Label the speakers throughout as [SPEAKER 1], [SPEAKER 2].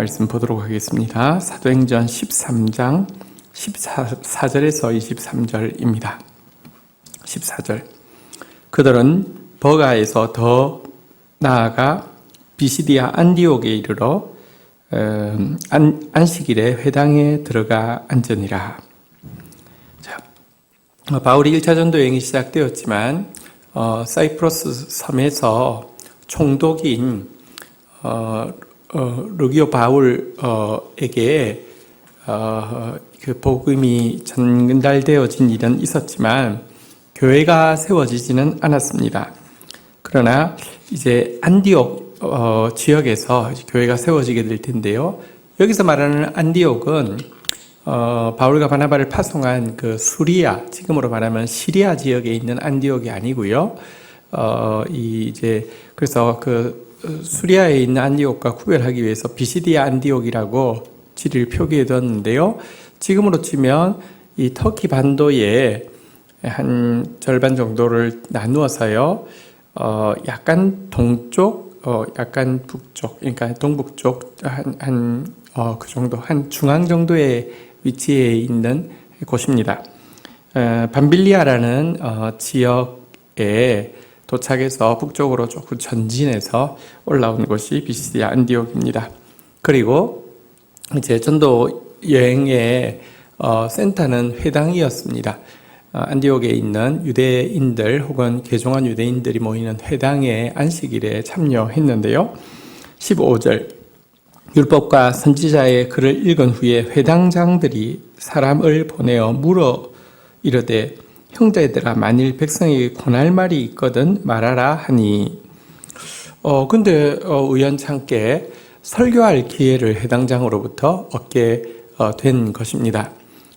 [SPEAKER 1] 말씀 보도록 하겠습니다. 사도행전 13장 14절에서 23절입니다. 14절. 그들은 버가에서 더 나아가 비시디아 안디옥에 이르러 안식일에 회당에 들어가 앉으니라. 자, 바울이 1차 전도 여행이 시작되었지만 사이프러스 섬에서 총독인 루기오 바울에게 그 복음이 전달되어진 일은 있었지만 교회가 세워지지는 않았습니다. 그러나 이제 안디옥 지역에서 교회가 세워지게 될 텐데요. 여기서 말하는 안디옥은 바울과 바나바를 파송한 그 수리아, 지금으로 말하면 시리아 지역에 있는 안디옥이 아니고요. 그래서 그 수리아에 있는 안디옥과 구별하기 위해서 비시디아 안디옥이라고 지리를 표기해 두었는데요. 지금으로 치면 이 터키 반도의 한 절반 정도를 나누어서요. 약간 동쪽, 약간 북쪽, 그러니까 동북쪽 그 정도, 한 중앙 정도의 위치에 있는 곳입니다. 밤빌리아라는 지역에 도착해서 북쪽으로 조금 전진해서 올라온 곳이 비시디아 안디옥입니다. 그리고 이제 전도 여행의 센터는 회당이었습니다. 안디옥에 있는 유대인들 혹은 개종한 유대인들이 모이는 회당의 안식일에 참여했는데요. 15절. 율법과 선지자의 글을 읽은 후에 회당장들이 사람을 보내어 물어 이르되 형제들아 만일 백성에게 권할 말이 있거든 말하라 하니. 근데 우연찮게 설교할 기회를 회당장으로부터 얻게 된 것입니다.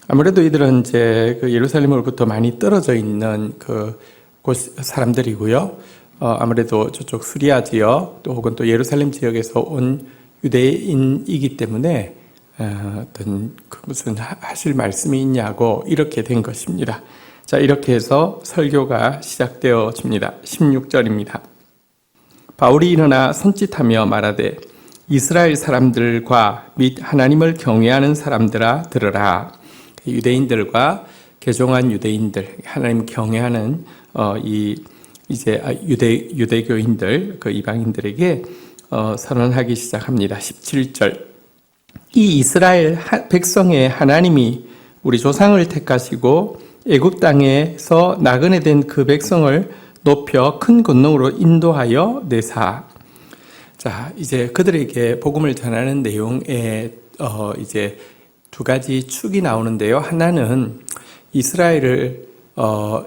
[SPEAKER 1] 아무래도 이들은 이제 그 예루살렘으로부터 많이 떨어져 있는 그 곳 사람들이고요. 아무래도 저쪽 수리아 지역 또 혹은 또 예루살렘 지역에서 온 유대인이기 때문에 어떤 무슨 하실 말씀이 있냐고 이렇게 된 것입니다. 자, 이렇게 해서 설교가 시작되어집니다. 16절입니다. 바울이 일어나 손짓하며 말하되 이스라엘 사람들과 및 하나님을 경외하는 사람들아 들으라. 유대인들과 개종한 유대인들, 하나님 경외하는 유대교인들, 그 이방인들에게 선언하기 시작합니다. 17절. 이 이스라엘 백성의 하나님이 우리 조상을 택하시고 애굽 땅에서 나그네 된 그 백성을 높여 큰 권능으로 인도하여 내사. 자, 이제 그들에게 복음을 전하는 내용에 이제 두 가지 축이 나오는데요. 하나는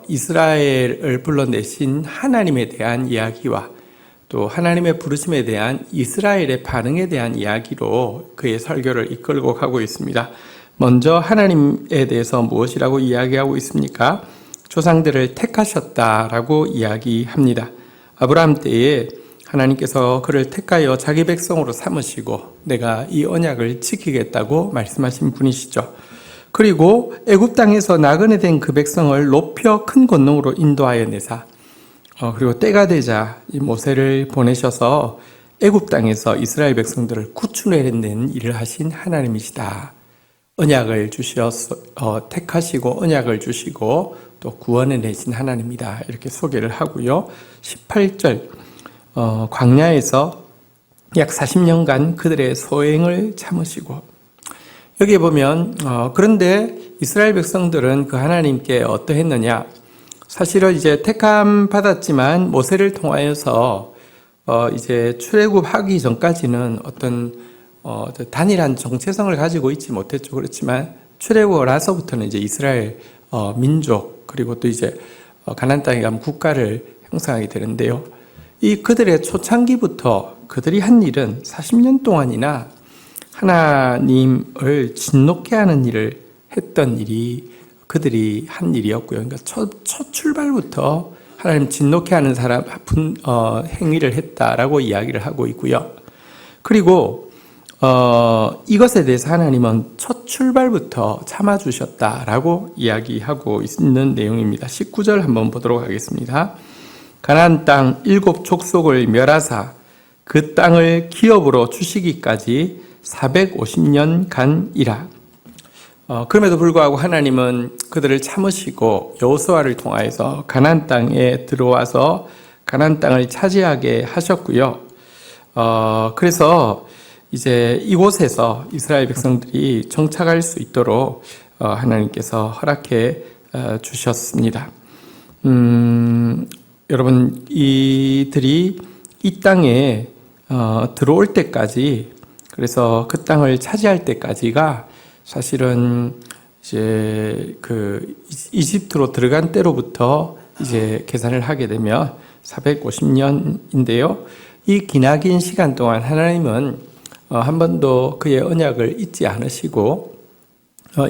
[SPEAKER 1] 이스라엘을 불러내신 하나님에 대한 이야기와 또 하나님의 부르심에 대한 이스라엘의 반응에 대한 이야기로 그의 설교를 이끌고 가고 있습니다. 먼저 하나님에 대해서 무엇이라고 이야기하고 있습니까? 조상들을 택하셨다라고 이야기합니다. 아브라함 때에 하나님께서 그를 택하여 자기 백성으로 삼으시고 내가 이 언약을 지키겠다고 말씀하신 분이시죠. 그리고 애굽 땅에서 나그네 된 그 백성을 높여 큰 권능으로 인도하여 내사. 그리고 때가 되자 이 모세를 보내셔서 애굽 땅에서 이스라엘 백성들을 구출해내는 일을 하신 하나님이시다. 언약을 주셔서 택하시고 언약을 주시고 또 구원해 내신 하나님이다. 이렇게 소개를 하고요. 18절. 광야에서 약 40년간 그들의 소행을 참으시고 여기에 보면 그런데 이스라엘 백성들은 그 하나님께 어떠했느냐? 사실은 이제 택함 받았지만 모세를 통하여서 이제 출애굽하기 전까지는 어떤 단일한 정체성을 가지고 있지 못했죠. 그렇지만 출애굽을 나서부터는 이제 이스라엘 민족 그리고 또 이제 가나안 땅에 가면 국가를 형성하게 되는데요. 이 그들의 초창기부터 그들이 한 일은 40년 동안이나 하나님을 진노케 하는 일을 했던 일이 그들이 한 일이었고요. 그러니까 첫 출발부터 하나님 진노케 하는 행위를 했다라고 이야기를 하고 있고요. 그리고 이것에 대해서 하나님은 첫 출발부터 참아주셨다라고 이야기하고 있는 내용입니다. 19절 한번 보도록 하겠습니다. 가나안 땅 7 족속을 멸하사 그 땅을 기업으로 주시기까지 450년간이라. 그럼에도 불구하고 하나님은 그들을 참으시고 여호수아를 통하여서 가나안 땅에 들어와서 가나안 땅을 차지하게 하셨고요. 그래서 이제 이곳에서 이스라엘 백성들이 정착할 수 있도록 하나님께서 허락해 주셨습니다. 여러분, 이들이 이 땅에 들어올 때까지, 그래서 그 땅을 차지할 때까지가 사실은 이제 그 이집트로 들어간 때로부터 이제 계산을 하게 되면 450년인데요. 이 기나긴 시간 동안 하나님은 한 번도 그의 언약을 잊지 않으시고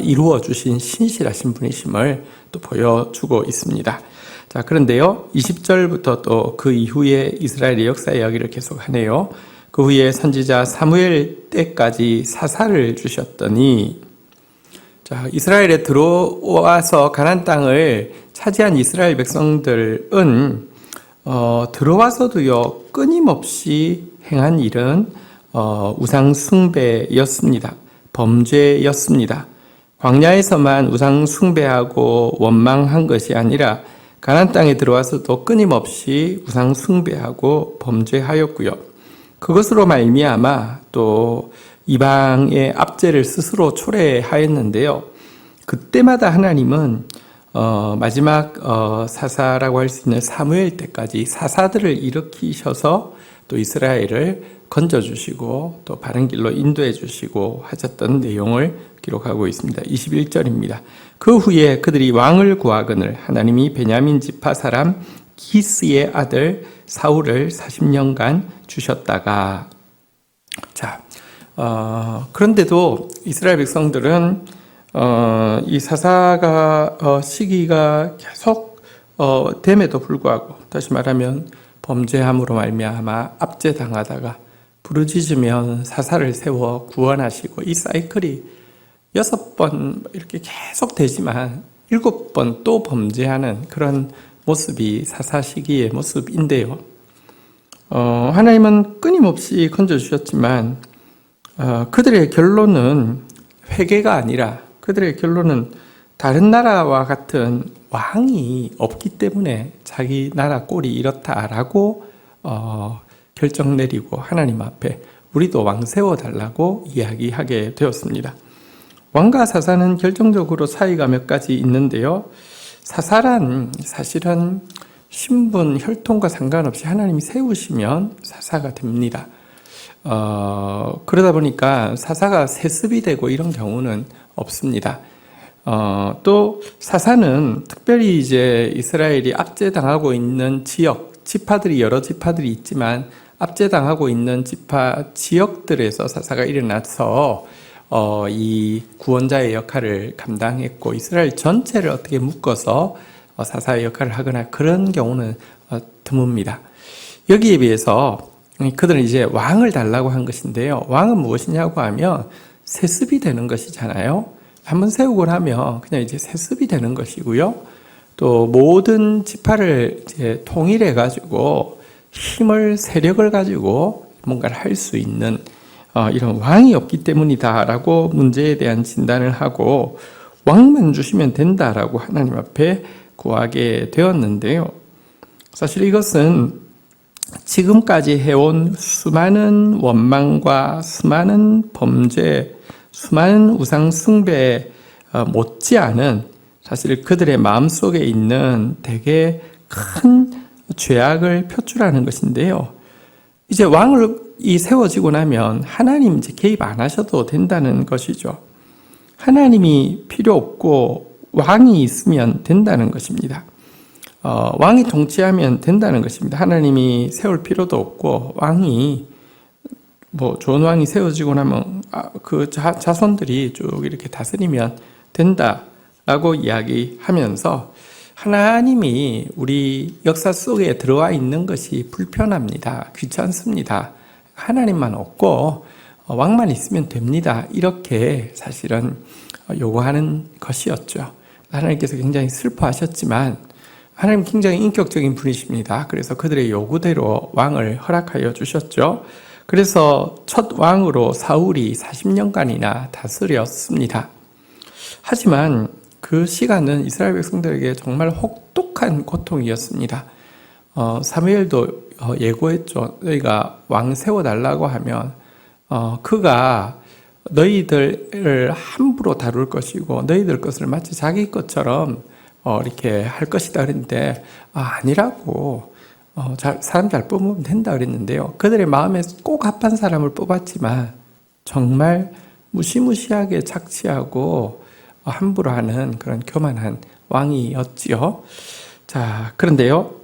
[SPEAKER 1] 이루어 주신 신실하신 분이심을 또 보여주고 있습니다. 자, 그런데요, 20절부터 또 그 이후에 이스라엘의 역사 이야기를 계속하네요. 그 후에 선지자 사무엘 때까지 사사를 주셨더니, 자, 이스라엘에 들어와서 가나안 땅을 차지한 이스라엘 백성들은 들어와서도요 끊임없이 행한 일은 우상 숭배였습니다. 범죄였습니다. 광야에서만 우상 숭배하고 원망한 것이 아니라 가나안 땅에 들어와서도 끊임없이 우상 숭배하고 범죄하였고요. 그것으로 말미암아 또 이방의 압제를 스스로 초래하였는데요. 그때마다 하나님은 마지막 사사라고 할 수 있는 사무엘 때까지 사사들을 일으키셔서 또 이스라엘을 건져주시고 또 바른 길로 인도해 주시고 하셨던 내용을 기록하고 있습니다. 21절입니다. 그 후에 그들이 왕을 구하거늘 하나님이 베냐민 지파 사람 기스의 아들 사울을 40년간 주셨다가, 자, 그런데도 이스라엘 백성들은 이 사사가 시기가 계속 됨에도 불구하고, 다시 말하면 범죄함으로 말미암아 압제당하다가 부르짖으면 사사를 세워 구원하시고, 이 사이클이 6번 이렇게 계속 되지만 7번 또 범죄하는 그런 모습이 사사 시기의 모습인데요. 하나님은 끊임없이 건져주셨지만 그들의 결론은 회개가 아니라, 그들의 결론은 다른 나라와 같은 왕이 없기 때문에 자기 나라 꼴이 이렇다라고 결정 내리고 하나님 앞에 우리도 왕 세워달라고 이야기하게 되었습니다. 왕과 사사는 결정적으로 차이가 몇 가지 있는데요. 사사란 사실은 신분, 혈통과 상관없이 하나님이 세우시면 사사가 됩니다. 그러다 보니까 사사가 세습이 되고 이런 경우는 없습니다. 또 사사는 특별히 이제 이스라엘이 압제당하고 있는 지역, 지파들이 여러 지파들이 있지만 압제당하고 있는 지파 지역들에서 사사가 일어나서 이 구원자의 역할을 감당했고, 이스라엘 전체를 어떻게 묶어서 사사의 역할을 하거나 그런 경우는 드뭅니다. 여기에 비해서 그들은 이제 왕을 달라고 한 것인데요. 왕은 무엇이냐고 하면 세습이 되는 것이잖아요. 한번 세우고 나면 그냥 이제 세습이 되는 것이고요. 또 모든 지파를 이제 통일해 가지고 힘을, 세력을 가지고 뭔가를 할 수 있는 이런 왕이 없기 때문이다라고 문제에 대한 진단을 하고, 왕만 주시면 된다라고 하나님 앞에 구하게 되었는데요. 사실 이것은 지금까지 해온 수많은 원망과 수많은 범죄, 수많은 우상 숭배 못지않은 사실 그들의 마음속에 있는 되게 큰 죄악을 표출하는 것인데요. 이제 왕이 세워지고 나면 하나님 이제 개입 안 하셔도 된다는 것이죠. 하나님이 필요 없고 왕이 있으면 된다는 것입니다. 왕이 통치하면 된다는 것입니다. 하나님이 세울 필요도 없고, 왕이 좋은 왕이 세워지고 나면 그 자손들이 쭉 이렇게 다스리면 된다라고 이야기하면서 하나님이 우리 역사 속에 들어와 있는 것이 불편합니다. 귀찮습니다. 하나님만 없고 왕만 있으면 됩니다. 이렇게 사실은 요구하는 것이었죠. 하나님께서 굉장히 슬퍼하셨지만 하나님 굉장히 인격적인 분이십니다. 그래서 그들의 요구대로 왕을 허락하여 주셨죠. 그래서 첫 왕으로 사울이 40년간이나 다스렸습니다. 하지만 그 시간은 이스라엘 백성들에게 정말 혹독한 고통이었습니다. 사무엘도 예고했죠. 너희가 왕 세워달라고 하면 그가 너희들을 함부로 다룰 것이고 너희들 것을 마치 자기 것처럼 이렇게 할 것이다 그랬는데 아니라고 사람 잘 뽑으면 된다 그랬는데요. 그들의 마음에 꼭 합한 사람을 뽑았지만 정말 무시무시하게 착취하고 함부로 하는 그런 교만한 왕이었지요. 자, 그런데요,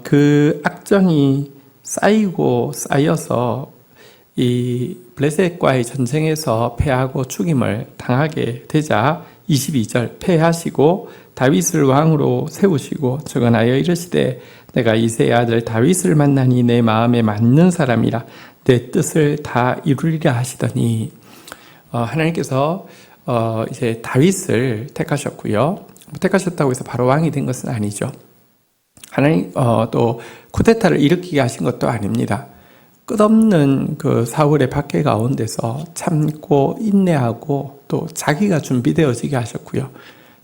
[SPEAKER 1] 그 악정이 쌓이고 쌓여서 이 블레셋과의 전쟁에서 패하고 죽임을 당하게 되자 22절 패하시고 다윗을 왕으로 세우시고 증언하여 이르시되 내가 이새의 아들 다윗을 만나니 내 마음에 맞는 사람이라 내 뜻을 다 이루리라 하시더니 하나님께서 이제 다윗을 택하셨고요. 택하셨다고 해서 바로 왕이 된 것은 아니죠. 하나님 또 쿠데타를 일으키게 하신 것도 아닙니다. 끝없는 그 사울의 박해 가운데서 참고 인내하고 또 자기가 준비되어지게 하셨고요.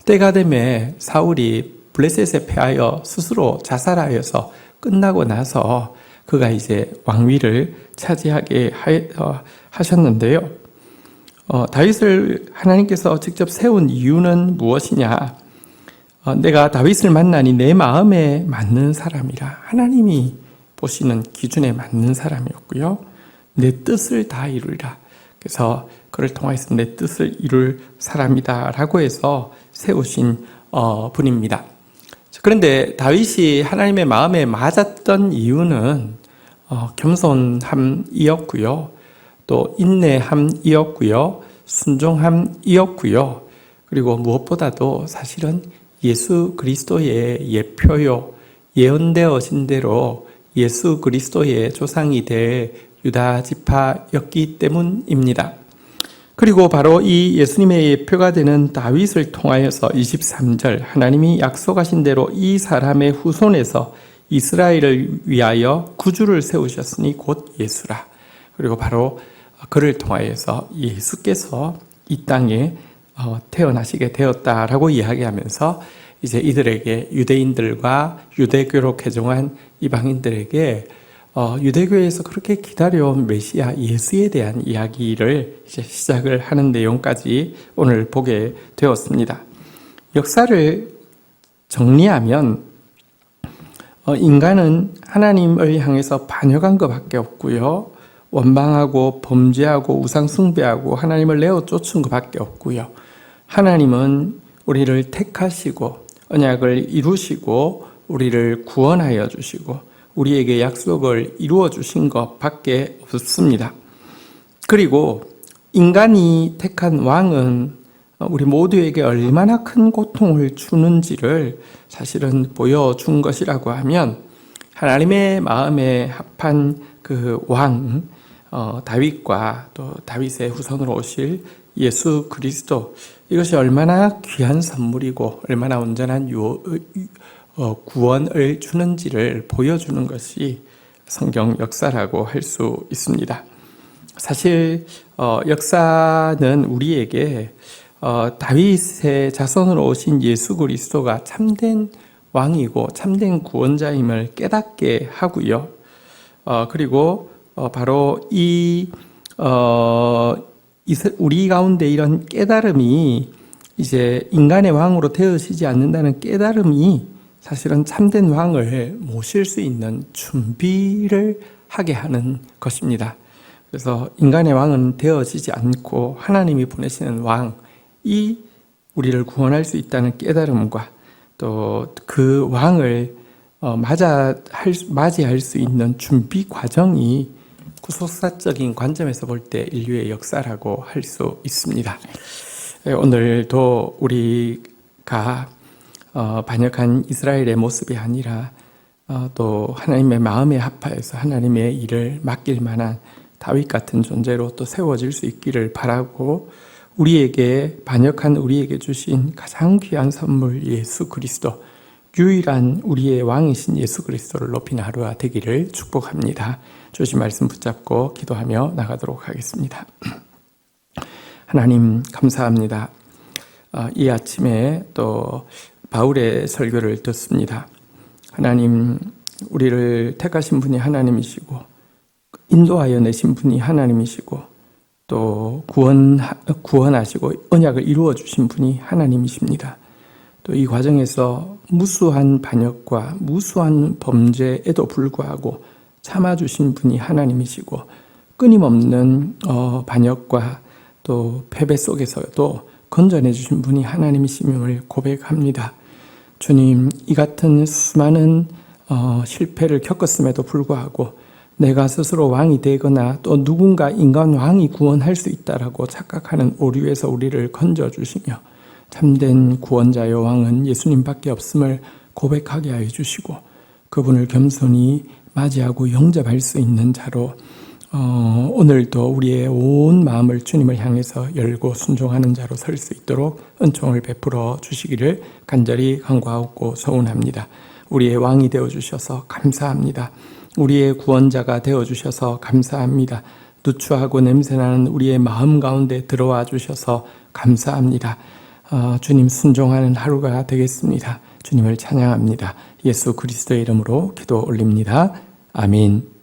[SPEAKER 1] 때가 되면 사울이 블레셋에 패하여 스스로 자살하여서 끝나고 나서 그가 이제 왕위를 차지하게 하셨는데요. 다윗을 하나님께서 직접 세운 이유는 무엇이냐? 내가 다윗을 만나니 내 마음에 맞는 사람이라. 하나님이 보시는 기준에 맞는 사람이었고요. 내 뜻을 다 이루리라. 그래서 그를 통해서 내 뜻을 이룰 사람이다 라고 해서 세우신 분입니다. 그런데 다윗이 하나님의 마음에 맞았던 이유는 겸손함이었고요. 또 인내함이었고요. 순종함이었고요. 그리고 무엇보다도 사실은 예수 그리스도의 예표요, 예언되어진 대로 예수 그리스도의 조상이 될 유다 지파였기 때문입니다. 그리고 바로 이 예수님의 예표가 되는 다윗을 통하여서 23절 하나님이 약속하신 대로 이 사람의 후손에서 이스라엘을 위하여 구주를 세우셨으니 곧 예수라. 그리고 바로 그를 통하여서 예수께서 이 땅에 태어나시게 되었다라고 이야기하면서 이제 이들에게 유대인들과 유대교로 개종한 이방인들에게 유대교에서 그렇게 기다려온 메시아 예수에 대한 이야기를 이제 시작을 하는 내용까지 오늘 보게 되었습니다. 역사를 정리하면 인간은 하나님을 향해서 반역한 것밖에 없고요. 원망하고 범죄하고 우상 숭배하고 하나님을 내어 쫓은 것밖에 없고요. 하나님은 우리를 택하시고 언약을 이루시고 우리를 구원하여 주시고 우리에게 약속을 이루어 주신 것밖에 없습니다. 그리고 인간이 택한 왕은 우리 모두에게 얼마나 큰 고통을 주는지를 사실은 보여준 것이라고 하면 하나님의 마음에 합한 그 왕 다윗과 또 다윗의 후손으로 오실 예수 그리스도, 이것이 얼마나 귀한 선물이고 얼마나 온전한 구원을 주는지를 보여주는 것이 성경 역사라고 할 수 있습니다. 사실 역사는 우리에게 다윗의 자손으로 오신 예수 그리스도가 참된 왕이고 참된 구원자임을 깨닫게 하고요. 그리고 바로 우리 가운데 이런 깨달음이 이제 인간의 왕으로 되어지지 않는다는 깨달음이 사실은 참된 왕을 모실 수 있는 준비를 하게 하는 것입니다. 그래서 인간의 왕은 되어지지 않고 하나님이 보내시는 왕이 우리를 구원할 수 있다는 깨달음과 또 그 왕을 맞이할 수 있는 준비 과정이 구속사적인 관점에서 볼 때 인류의 역사라고 할 수 있습니다. 오늘도 우리가 반역한 이스라엘의 모습이 아니라 또 하나님의 마음에 합하여서 하나님의 일을 맡길 만한 다윗 같은 존재로 또 세워질 수 있기를 바라고, 우리에게 반역한 우리에게 주신 가장 귀한 선물 예수 그리스도, 유일한 우리의 왕이신 예수 그리스도를 높이는 하루가 되기를 축복합니다. 주신 말씀 붙잡고 기도하며 나가도록 하겠습니다. 하나님 감사합니다. 이 아침에 또 바울의 설교를 듣습니다. 하나님, 우리를 택하신 분이 하나님이시고 인도하여 내신 분이 하나님이시고 또 구원하시고 언약을 이루어 주신 분이 하나님이십니다. 또 이 과정에서 무수한 반역과 무수한 범죄에도 불구하고 참아주신 분이 하나님이시고 끊임없는 반역과 또 패배 속에서도 건져내 주신 분이 하나님이심을 고백합니다. 주님, 이 같은 수많은 실패를 겪었음에도 불구하고 내가 스스로 왕이 되거나 또 누군가 인간 왕이 구원할 수 있다라고 착각하는 오류에서 우리를 건져주시며 참된 구원자여 왕은 예수님밖에 없음을 고백하게 하여 주시고 그분을 겸손히 맞이하고 영접할 수 있는 자로 오늘도 우리의 온 마음을 주님을 향해서 열고 순종하는 자로 설 수 있도록 은총을 베풀어 주시기를 간절히 간구하고 소원합니다. 우리의 왕이 되어주셔서 감사합니다. 우리의 구원자가 되어주셔서 감사합니다. 누추하고 냄새나는 우리의 마음 가운데 들어와 주셔서 감사합니다. 주님 순종하는 하루가 되겠습니다. 주님을 찬양합니다. 예수 그리스도의 이름으로 기도 올립니다. 아멘.